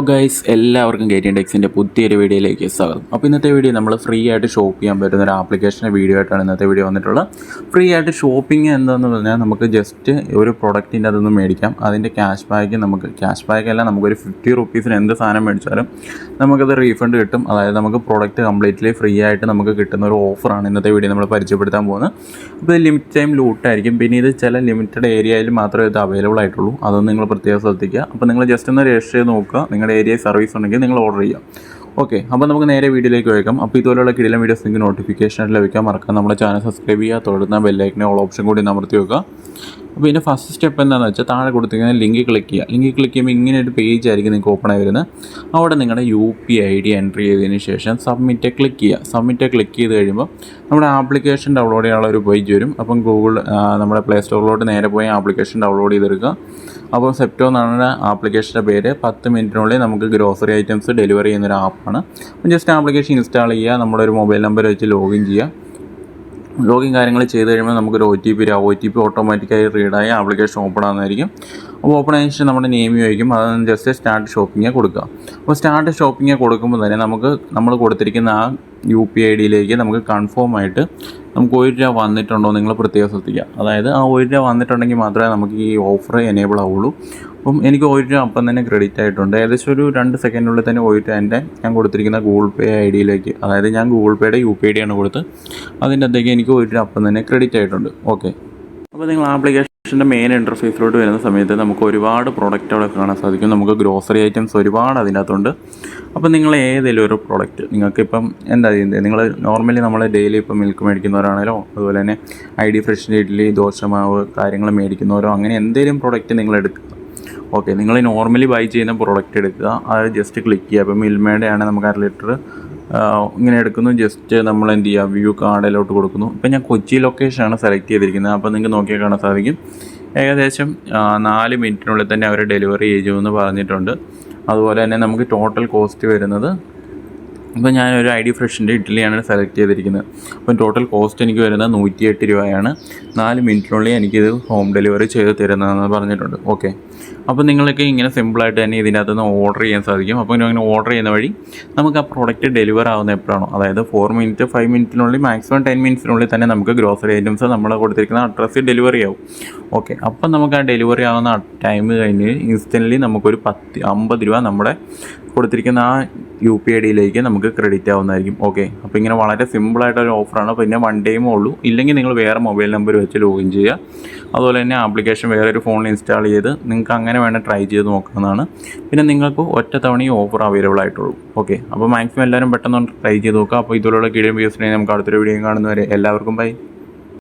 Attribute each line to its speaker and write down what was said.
Speaker 1: Guys എല്ലാവർക്കും KTN Techsന്റെ പുതിയൊരു വീഡിയോയിലേക്ക് സ്വാഗതം. അപ്പോൾ ഇന്നത്തെ വീഡിയോ നമ്മൾ ഫ്രീ ആയിട്ട് ഷോപ്പ് ചെയ്യാൻ പറ്റുന്ന ഒരു ആപ്ലിക്കേഷൻ്റെ വീഡിയോ ആയിട്ടാണ് ഇന്നത്തെ വീഡിയോ വന്നിട്ടുള്ളത്. ഫ്രീ ആയിട്ട് ഷോപ്പിംഗ് എന്താണെന്ന് പറഞ്ഞാൽ നമുക്ക് ജസ്റ്റ് ഒരു പ്രൊഡക്റ്റിൻ്റെ അതൊന്നും മേടിക്കാം. അതിൻ്റെ ക്യാഷ് ബാക്ക് അല്ല, നമുക്കൊരു 50 റുപ്പീസിന് എന്ത് സാധനം മേടിച്ചാലും നമുക്കത് റീഫണ്ട് കിട്ടും. അതായത് നമുക്ക് പ്രൊഡക്റ്റ് കംപ്ലീറ്റ്ലി ഫ്രീ ആയിട്ട് നമുക്ക് കിട്ടുന്ന ഒരു ഓഫറാണ് ഇന്നത്തെ വീഡിയോ നമ്മൾ പരിചയപ്പെടുത്താൻ പോകുന്നത്. അപ്പോൾ ഇത് ലിമിറ്റ് ടൈം ലൂട്ടായിരിക്കും. പിന്നെ ഇത് ചില ലിമിറ്റഡ് ഏരിയയിൽ മാത്രമേ ഇത് അവൈലബിൾ ആയിട്ടുള്ളൂ. അതൊന്നും നിങ്ങൾ പ്രത്യേകം ശ്രദ്ധിക്കുക. അപ്പോൾ നിങ്ങൾ ജസ്റ്റ് ഒന്ന് രജിസ്റ്റർ ചെയ്ത് നോക്കുക. നിങ്ങളുടെ ഏരിയ സർവീസ് ഉണ്ടെങ്കിൽ നിങ്ങൾ ഓർഡർ ചെയ്യാം. ഓക്കെ, അപ്പോൾ നമുക്ക് നേരെ വീഡിയോയിലേക്ക് വയ്ക്കാം. അപ്പോൾ ഇതുപോലുള്ള കിടിലൻ വീഡിയോസ് നിങ്ങൾക്ക് നോട്ടിഫിക്കേഷൻ ലഭിക്കാൻ മറക്കാം. നമ്മുടെ ചാനൽ സബ്സ്ക്രൈബ് ചെയ്യുക, തുടർന്ന് ബെല്ലൈക്കനെ ഓൾ ഓപ്ഷൻ കൂടി അമർത്തി വെക്കുക. അപ്പോൾ ഇതിൻ്റെ ഫസ്റ്റ് സ്റ്റെപ്പ് എന്താണെന്ന് വെച്ചാൽ താഴെ കൊടുത്തിരിക്കുന്ന ലിങ്ക് ക്ലിക്ക് ചെയ്യുക. ലിങ്ക് ക്ലിക്ക് ചെയ്യുമ്പോൾ ഇങ്ങനെ ഒരു പേജ് ആയിരിക്കും നിങ്ങൾക്ക് ഓപ്പൺ ആയി വരുന്നത്. അവിടെ നിങ്ങളുടെ UPI എൻട്രി ചെയ്തതിന് ശേഷം സബ്മിറ്റ് ക്ലിക്ക് ചെയ്യുക. സബ്മിറ്റ് ക്ലിക്ക് ചെയ്ത് കഴിയുമ്പോൾ നമ്മുടെ ആപ്ലിക്കേഷൻ ഡൗൺലോഡ് ചെയ്യാനുള്ള ഒരു പേജ് വരും. അപ്പം നമ്മുടെ പ്ലേ സ്റ്റോറിലോട്ട് നേരെ പോയി ആപ്ലിക്കേഷൻ ഡൗൺലോഡ് ചെയ്തെടുക്കുക. അപ്പോൾ സെപ്റ്റോ എന്നാണ് ആപ്ലിക്കേഷൻ്റെ പേര്. 10 മിനിറ്റിനുള്ളിൽ നമുക്ക് ഗ്രോസറി ഐറ്റംസ് ഡെലിവറി ചെയ്യുന്നൊരു ആപ്പാണ്. അപ്പം ജസ്റ്റ് ആപ്ലിക്കേഷൻ ഇൻസ്റ്റാൾ ചെയ്യുക, നമ്മുടെ ഒരു മൊബൈൽ നമ്പർ വെച്ച് ലോഗിൻ ചെയ്യുക. ലോഗിൻ കാര്യങ്ങൾ ചെയ്ത് കഴിയുമ്പോൾ നമുക്കൊരു OTP ഓട്ടോമാറ്റിക്കായി റീഡായി ആപ്ലിക്കേഷൻ ഓപ്പൺ ആകുന്നതായിരിക്കും. അപ്പോൾ ഓപ്പൺ ആയതിനു ശേഷം നമ്മുടെ നെയിം ചോദിക്കും. അത് ജസ്റ്റ് സ്റ്റാർട്ട് ഷോപ്പിംഗ് കൊടുക്കുക. അപ്പോൾ സ്റ്റാർട്ട് ഷോപ്പിംഗ് കൊടുക്കുമ്പോൾ തന്നെ നമ്മൾ കൊടുത്തിരിക്കുന്ന ആ UPI ഐഡിയിലേക്ക് നമുക്ക് കൺഫേം ആയിട്ട് നമുക്ക് ₹1 വന്നിട്ടുണ്ടോ നിങ്ങൾ പ്രത്യേകം ശ്രദ്ധിക്കുക. അതായത് ആ ₹1 വന്നിട്ടുണ്ടെങ്കിൽ മാത്രമേ നമുക്ക് ഈ ഓഫർ എനേബിൾ ആവുള്ളൂ. അപ്പം എനിക്ക് ₹1 അപ്പം തന്നെ ക്രെഡിറ്റ് ആയിട്ടുണ്ട്. ഏകദേശം ഒരു 2 സെക്കൻഡിനുള്ളിൽ തന്നെ ₹1 ഞാൻ കൊടുത്തിരിക്കുന്ന ഗൂഗിൾ പേ ഐഡിയിലേക്ക്, അതായത് ഞാൻ ഗൂഗിൾ പേയുടെ UPI ഐഡിയാണ് കൊടുത്ത് അതിൻ്റെ അകത്തേക്ക് എനിക്ക് ₹1 അപ്പം തന്നെ ക്രെഡിറ്റ് ആയിട്ടുണ്ട്. ഓക്കെ, അപ്പോൾ നിങ്ങൾ ആപ്ലിക്കേഷൻ്റെ മെയിൻ ഇൻ്റർഫേസിലോട്ട് വരുന്ന സമയത്ത് നമുക്ക് ഒരുപാട് പ്രോഡക്റ്റ് അവിടെ കാണാൻ സാധിക്കും. നമുക്ക് ഗ്രോസറി ഐറ്റംസ് ഒരുപാട് അതിനകത്തുണ്ട്. അപ്പോൾ നിങ്ങൾ ഏതെങ്കിലും ഒരു പ്രോഡക്റ്റ് നിങ്ങൾക്കിപ്പം എന്താ ചെയ്യുന്നത്, നിങ്ങൾ നോർമലി നമ്മൾ ഡെയിലി ഇപ്പം മിൽക്ക് മേടിക്കുന്നവരാണല്ലോ, അതുപോലെ തന്നെ ID ഫ്രഷിൻ്റെ ഇഡ്ഡലി ദോശമാവ് കാര്യങ്ങൾ മേടിക്കുന്നവരോ, അങ്ങനെ എന്തെങ്കിലും പ്രോഡക്റ്റ് നിങ്ങൾ എടുക്കുക. ഓക്കെ, നിങ്ങൾ നോർമലി ബൈ ചെയ്യുന്ന പ്രോഡക്റ്റ് എടുക്കുക. അത് ജസ്റ്റ് ക്ലിക്ക് ചെയ്യുക. ഇപ്പോൾ മിൽമയുടെ ആണെങ്കിൽ നമുക്ക് 1/2 ലിറ്റർ ഇങ്ങനെ എടുക്കുന്നു. ജസ്റ്റ് നമ്മൾ എന്ത് ചെയ്യുക, വ്യൂ കാർഡിലോട്ട് കൊടുക്കുന്നു. ഇപ്പം ഞാൻ കൊച്ചി ലൊക്കേഷനാണ് സെലക്ട് ചെയ്തിരിക്കുന്നത്. അപ്പോൾ നിങ്ങൾക്ക് നോക്കിയാൽ കാണാൻ സാധിക്കും ഏകദേശം 4 മിനിറ്റിനുള്ളിൽ തന്നെ അവർ ഡെലിവറി ചെയ്യുമെന്ന് പറഞ്ഞിട്ടുണ്ട്. അതുപോലെ തന്നെ നമുക്ക് ടോട്ടൽ കോസ്റ്റ് വരുന്നത്, ഇപ്പോൾ ഞാനൊരു ID ഫ്രഷിൻ്റെ ഇഡ്ഡലിയാണ് സെലക്ട് ചെയ്തിരിക്കുന്നത്. അപ്പം ടോട്ടൽ കോസ്റ്റ് എനിക്ക് വരുന്നത് ₹108. 4 മിനിറ്റിനുള്ളിൽ എനിക്കിത് ഹോം ഡെലിവറി ചെയ്ത് തരുന്നതെന്ന് പറഞ്ഞിട്ടുണ്ട്. ഓക്കെ, അപ്പോൾ നിങ്ങൾക്ക് ഇങ്ങനെ സിമ്പിളായിട്ട് തന്നെ ഇതിനകത്ത് നിന്ന് ഓർഡർ ചെയ്യാൻ സാധിക്കും. അപ്പോൾ അങ്ങനെ ഓർഡർ ചെയ്യുന്ന വഴി നമുക്ക് ആ പ്രോഡക്റ്റ് ഡെലിവർ ആവുന്ന എപ്പോഴാണോ, അതായത് 4 മിനിറ്റ് 5 മിനിറ്റിനുള്ളിൽ മാക്സിമം 10 മിനിറ്റ്സിനുള്ളിൽ തന്നെ നമുക്ക് ഗ്രോസറി ഐറ്റംസ് നമ്മൾ കൊടുത്തിരിക്കുന്ന അഡ്രസ്സിൽ ഡെലിവറി ആവും. ഓക്കെ, അപ്പം നമുക്ക് ആ ഡെലിവറി ആവുന്ന ടൈം കഴിഞ്ഞ് ഇൻസ്റ്റൻ്റ്ലി നമുക്കൊരു ₹50 നമ്മുടെ കൊടുത്തിരിക്കുന്ന ആ UPI ഐഡിയിലേക്ക് നമുക്ക് ക്രെഡിറ്റ് ആവുന്നതായിരിക്കും. ഓക്കെ, അപ്പോൾ ഇങ്ങനെ വളരെ സിമ്പിളായിട്ടൊരു ഓഫറാണ്. പിന്നെ 1 ഡേയുമേ ഉള്ളൂ. ഇല്ലെങ്കിൽ നിങ്ങൾ വേറെ മൊബൈൽ നമ്പർ വെച്ച് ലോഗിൻ ചെയ്യുക. അതുപോലെ തന്നെ ആപ്ലിക്കേഷൻ വേറെ ഒരു ഫോണിൽ ഇൻസ്റ്റാൾ ചെയ്ത് നിങ്ങൾക്ക് അങ്ങനെ വേണം ട്രൈ ചെയ്ത് നോക്കാവുന്നതാണ്. പിന്നെ നിങ്ങൾക്ക് ഒറ്റ തവണ ഈ ഓഫർ അവൈലബിൾ ആയിട്ടുള്ളൂ. ഓക്കെ, അപ്പോൾ മാക്സിമം എല്ലാവരും പെട്ടെന്ന് ട്രൈ ചെയ്ത് നോക്കുക. അപ്പോൾ ഇതുപോലുള്ള കിടിലൻ വീഡിയോസിനെ നമുക്ക് അടുത്തൊരു വീഡിയോ കാണുന്നവരെ എല്ലാവർക്കും ബൈ.